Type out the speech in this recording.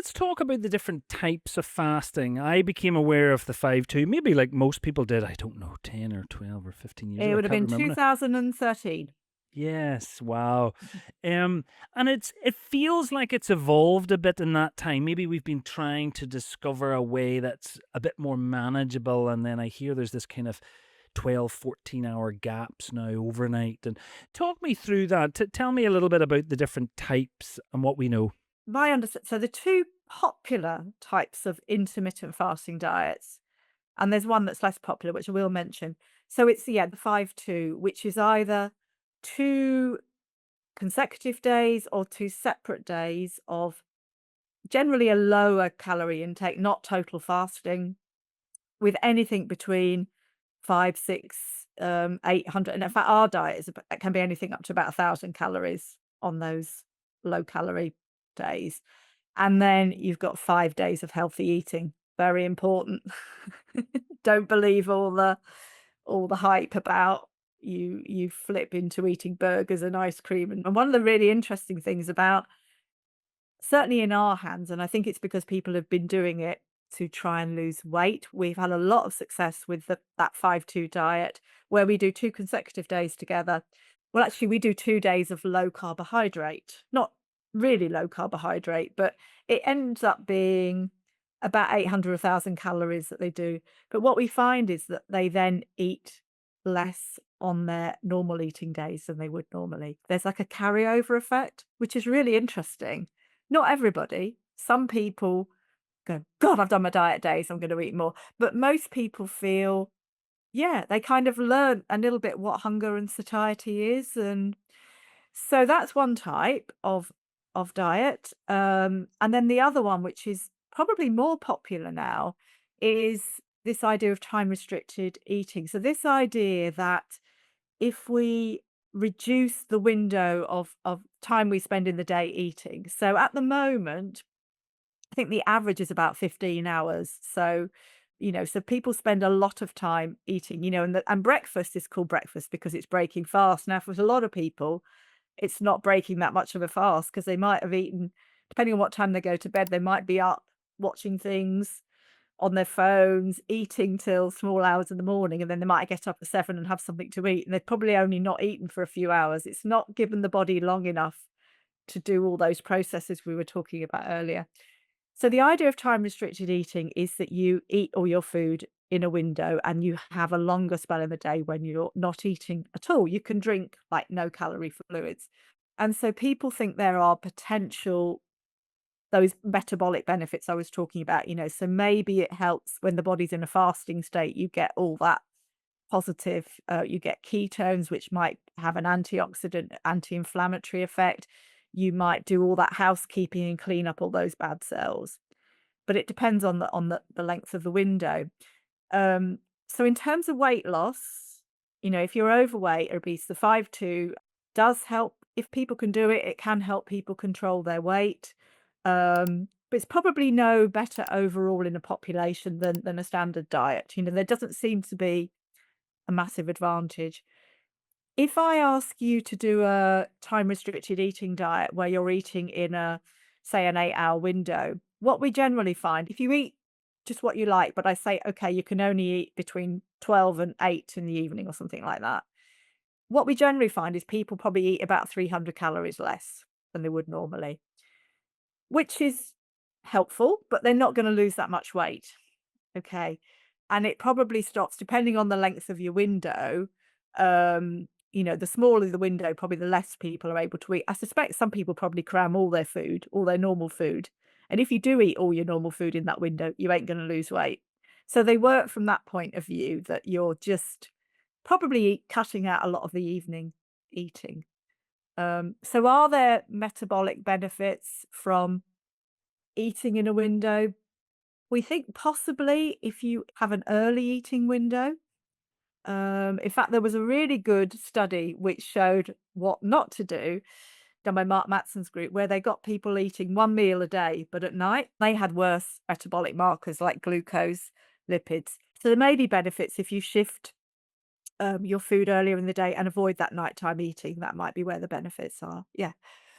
let's talk about the different types of fasting. I became aware of the 5-2, maybe like most people did, I don't know, 10 or 12 or 15 years It ago. I would have can't been remember now. 2013. Yes, wow. And it feels like it's evolved a bit in that time. Maybe we've been trying to discover a way that's a bit more manageable, and then I hear there's this kind of 12, 14-hour gaps now overnight. And talk me through that. Tell me a little bit about the different types and what we know. My understanding, so the two popular types of intermittent fasting diets, and there's one that's less popular, which I will mention. So it's, yeah, the 5-2, which is either 2 consecutive days or 2 separate days of generally a lower calorie intake, not total fasting, with anything between 5, 6, 800. And in fact, our diet it can be anything up to about 1,000 calories on those low calorie days. And then you've got 5 days of healthy eating. Very important. Don't believe all the hype about you flip into eating burgers and ice cream. And one of the really interesting things about, certainly in our hands, and I think it's because people have been doing it to try and lose weight. We've had a lot of success with that 5-2 diet where we do 2 consecutive days together. Well, actually, we do 2 days of low carbohydrate, not really low carbohydrate, but it ends up being about 800, 1,000 calories that they do. But what we find is that they then eat less on their normal eating days than they would normally. There's like a carryover effect, which is really interesting. Not everybody. Some people go, God, I've done my diet days, I'm going to eat more. But most people feel, yeah, they kind of learn a little bit what hunger and satiety is. And so that's one type of diet. And then the other one, which is probably more popular now, is this idea of time restricted eating. So this idea that if we reduce the window of time we spend in the day eating. So at the moment, I think the average is about 15 hours. So, so people spend a lot of time eating, and breakfast is called breakfast because it's breaking fast. Now, for a lot of people, it's not breaking that much of a fast because they might have eaten, depending on what time they go to bed, they might be up watching things on their phones, eating till small hours in the morning, and then they might get up at 7 and have something to eat, and they've probably only not eaten for a few hours. It's not given the body long enough to do all those processes we were talking about earlier. So the idea of time restricted eating is that you eat all your food in a window and you have a longer spell in the day when you're not eating at all. You can drink like no calorie fluids. And so people think there are potential those metabolic benefits I was talking about, so maybe it helps when the body's in a fasting state, you get all that positive, you get ketones, which might have an antioxidant, anti-inflammatory effect. You might do all that housekeeping and clean up all those bad cells. But it depends on the length of the window. So in terms of weight loss, if you're overweight or obese, the 5-2 does help. If people can do it, it can help people control their weight. But it's probably no better overall in a population than a standard diet. There doesn't seem to be a massive advantage. If I ask you to do a time restricted eating diet where you're eating in say, an 8-hour window, what we generally find, if you eat just what you like, but I say, okay, you can only eat between 12 and 8 in the evening or something like that. What we generally find is people probably eat about 300 calories less than they would normally, which is helpful, but they're not going to lose that much weight. Okay. And it probably stops, depending on the length of your window. The smaller the window, probably the less people are able to eat. I suspect some people probably cram all their food, all their normal food. And if you do eat all your normal food in that window, you ain't going to lose weight. So they work from that point of view that you're just probably cutting out a lot of the evening eating. So are there metabolic benefits from eating in a window? We think possibly if you have an early eating window. In fact, there was a really good study which showed what not to do, done by Mark Matson's group, where they got people eating one meal a day, but at night they had worse metabolic markers like glucose, lipids. So there may be benefits if you shift your food earlier in the day and avoid that nighttime eating. That might be where the benefits are. Yeah.